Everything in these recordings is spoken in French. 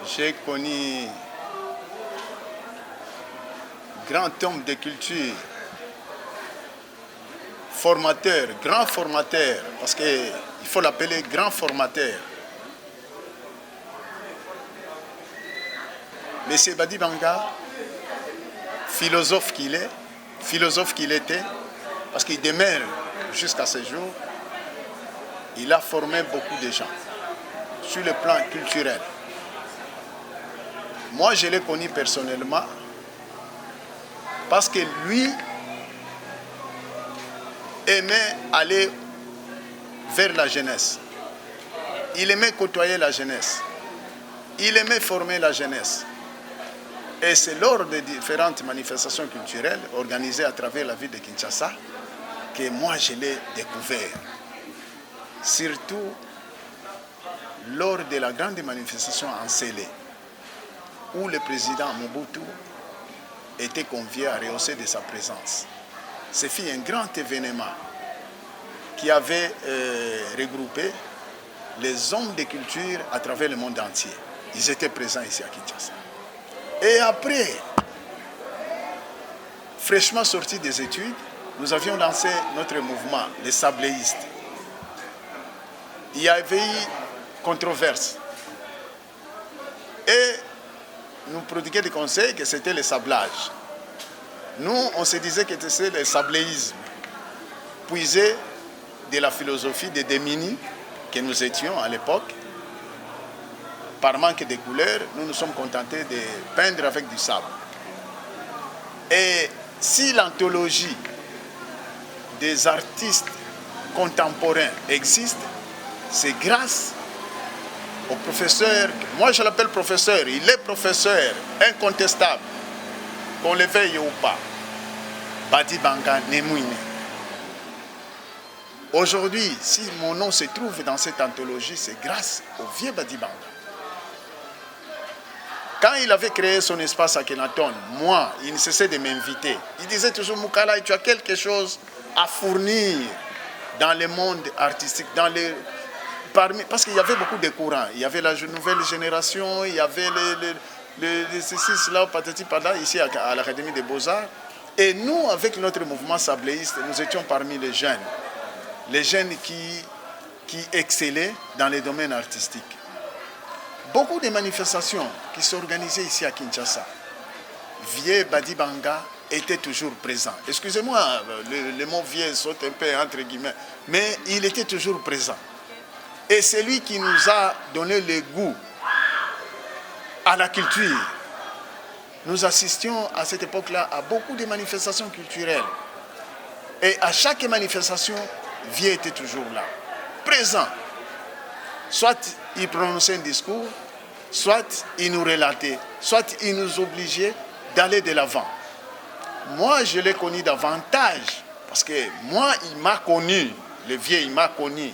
J'ai connu grand homme de culture, formateur, grand formateur, parce qu'il faut l'appeler grand formateur. Monsieur Badi Banga, philosophe qu'il était, parce qu'il demeure jusqu'à ce jour, il a formé beaucoup de gens sur le plan culturel. Moi, je l'ai connu personnellement parce que lui aimait aller vers la jeunesse. Il aimait côtoyer la jeunesse. Il aimait former la jeunesse. Et c'est lors de différentes manifestations culturelles organisées à travers la ville de Kinshasa que moi je l'ai découvert. Surtout lors de la grande manifestation en Sélé, où le président Mobutu était convié à rehausser de sa présence. Ce fut un grand événement qui avait regroupé les hommes de culture à travers le monde entier. Ils étaient présents ici à Kinshasa. Et après, fraîchement sortis des études, nous avions lancé notre mouvement, les sabléistes. Il y avait eu controverse. Et nous prodiguaient des conseils que c'était le sablage. Nous, on se disait que c'était le sabléisme, puisé de la philosophie de Demini, que nous étions à l'époque. Par manque de couleurs, nous nous sommes contentés de peindre avec du sable. Et si l'anthologie des artistes contemporains existe, c'est grâce au professeur, moi je l'appelle professeur, il est professeur incontestable, qu'on le veuille ou pas, Badi Banga Nemouine. Aujourd'hui, si mon nom se trouve dans cette anthologie, c'est grâce au vieux Badi Banga. Quand il avait créé son espace à Kenaton, moi, il ne cessait de m'inviter. Il disait toujours, Moukala, tu as quelque chose à fournir dans le monde artistique, parce qu'il y avait beaucoup de courants. Il y avait la nouvelle génération, il y avait ceci, cela, patati, patata, ici à l'Académie des Beaux-Arts. Et nous, avec notre mouvement sabléiste, nous étions parmi les jeunes qui excellaient dans les domaines artistiques. Beaucoup de manifestations qui s'organisaient ici à Kinshasa, vieux Badi Banga était toujours présent. Excusez-moi, le mot vieux saute un peu entre guillemets, mais il était toujours présent. Et c'est lui qui nous a donné le goût à la culture. Nous assistions à cette époque-là à beaucoup de manifestations culturelles. Et à chaque manifestation, vieux était toujours là, présent. Soit il prononçait un discours, soit il nous relatait, soit il nous obligeait d'aller de l'avant. Moi, je l'ai connu davantage, parce que moi, il m'a connu, le vieux, il m'a connu,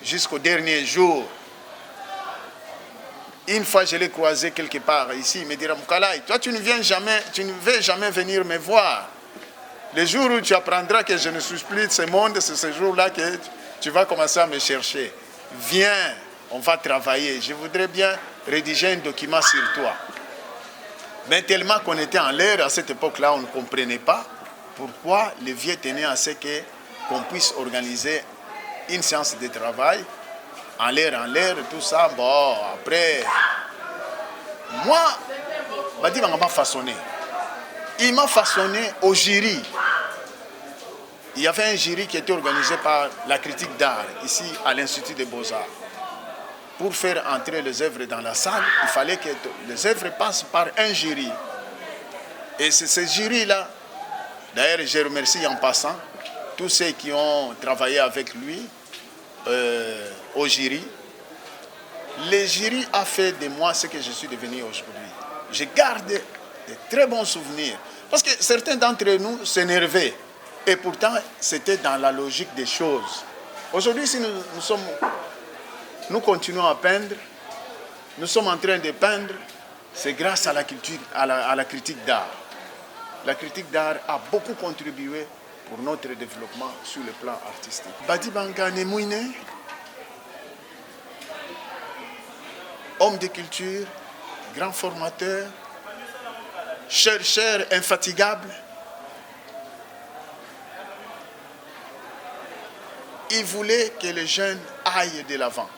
jusqu'au dernier jour. Une fois, je l'ai croisé quelque part ici, il me dira, Moukalaï, toi, tu ne veux jamais venir me voir. Le jour où tu apprendras que je ne suis plus de ce monde, c'est ce jour-là que tu vas commencer à me chercher. Viens, on va travailler. Je voudrais bien rédiger un document sur toi. Mais tellement qu'on était en l'air, à cette époque-là, on ne comprenait pas pourquoi le vieux tenait à ce qu'on puisse organiser une séance de travail, en l'air, tout ça. Bon, après, moi, Badi Banga m'a façonné. Il m'a façonné au jury. Il y avait un jury qui était organisé par la critique d'art, ici à l'Institut des Beaux-Arts. Pour faire entrer les œuvres dans la salle, il fallait que les œuvres passent par un jury. Et c'est ce jury-là, d'ailleurs je remercie en passant tous ceux qui ont travaillé avec lui au jury. Le jury a fait de moi ce que je suis devenu aujourd'hui. Je garde de très bons souvenirs. Parce que certains d'entre nous s'énervaient. Et pourtant, c'était dans la logique des choses. Aujourd'hui, si nous continuons à peindre, nous sommes en train de peindre, c'est grâce à la culture, à la critique d'art. La critique d'art a beaucoup contribué pour notre développement sur le plan artistique. Badi Banga Nemouine, homme de culture, grand formateur, chercheur infatigable. Il voulait que les jeunes aillent de l'avant,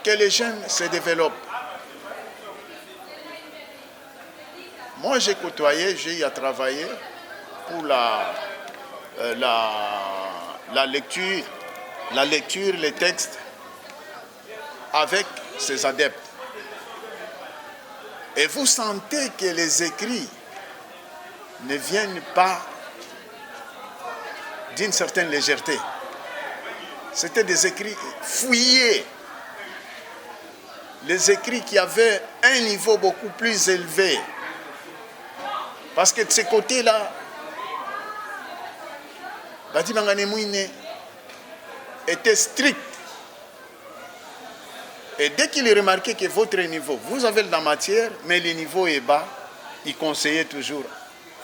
que les jeunes se développent. Moi, j'ai côtoyé, j'ai eu à travailler pour la lecture, les textes avec ses adeptes. Et vous sentez que les écrits ne viennent pas d'une certaine légèreté. C'était des écrits fouillés. Les écrits qui avaient un niveau beaucoup plus élevé. Parce que de ce côté-là, Badi Manganemouine était strict. Et dès qu'il remarquait que votre niveau, vous avez de la matière, mais le niveau est bas, il conseillait toujours,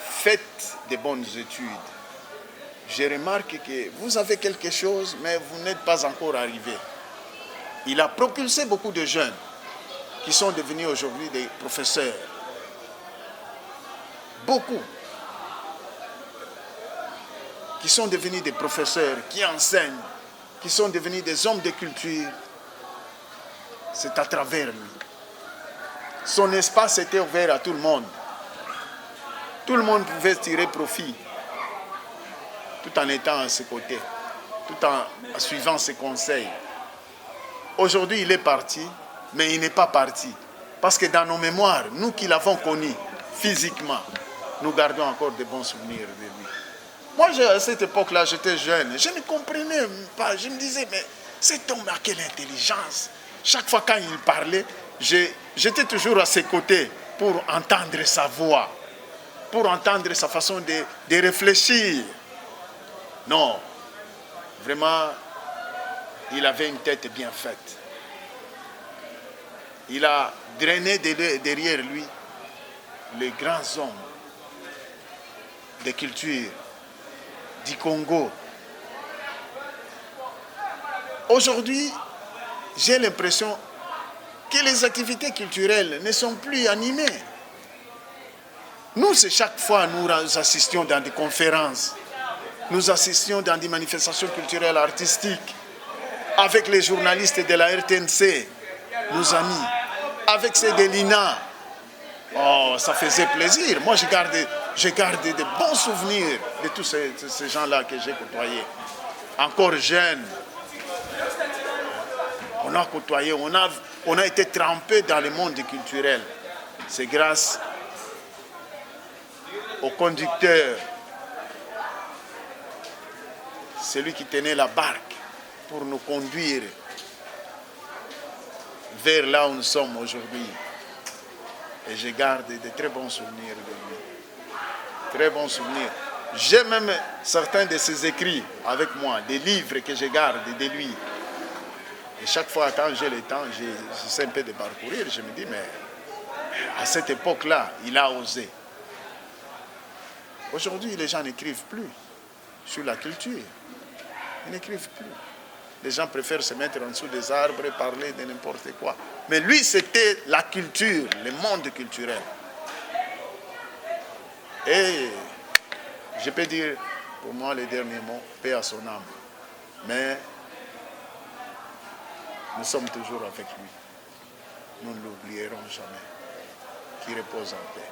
faites des bonnes études. Je remarque que vous avez quelque chose, mais vous n'êtes pas encore arrivé. Il a propulsé beaucoup de jeunes qui sont devenus aujourd'hui des professeurs. Beaucoup. Qui sont devenus des professeurs, qui enseignent, qui sont devenus des hommes de culture. C'est à travers lui. Son espace était ouvert à tout le monde. Tout le monde pouvait tirer profit, tout en étant à ses côtés, tout en suivant ses conseils. Aujourd'hui, il est parti, mais il n'est pas parti. Parce que dans nos mémoires, nous qui l'avons connu physiquement, nous gardons encore de bons souvenirs de lui. Moi, à cette époque-là, j'étais jeune. Je ne comprenais pas. Je me disais, mais cet homme a quelle intelligence. Chaque fois quand il parlait, j'étais toujours à ses côtés pour entendre sa voix, pour entendre sa façon de réfléchir. Non, vraiment, il avait une tête bien faite. Il a drainé derrière lui les grands hommes de culture du Congo. Aujourd'hui, j'ai l'impression que les activités culturelles ne sont plus animées. Nous, c'est chaque fois nous assistions dans des conférences, nous assistions dans des manifestations culturelles artistiques, avec les journalistes de la RTNC, nos amis, avec ceux de l'INA. Oh, ça faisait plaisir. Moi, je garde de bons souvenirs de tous ces gens-là que j'ai côtoyés. Encore jeunes. On a côtoyé, on a été trempé dans le monde culturel. C'est grâce au conducteur, celui qui tenait la barque pour nous conduire vers là où nous sommes aujourd'hui. Et je garde de très bons souvenirs de lui. Très bons souvenirs. J'ai même certains de ses écrits avec moi, des livres que je garde de lui. Et chaque fois, quand j'ai le temps, j'essaie un peu de parcourir. Je me dis, mais à cette époque-là, il a osé. Aujourd'hui, les gens n'écrivent plus sur la culture. Ils n'écrivent plus. Les gens préfèrent se mettre en dessous des arbres et parler de n'importe quoi. Mais lui, c'était la culture, le monde culturel. Et je peux dire, pour moi, les derniers mots, paix à son âme. Mais nous sommes toujours avec lui. Nous ne l'oublierons jamais. Qu'il repose en paix.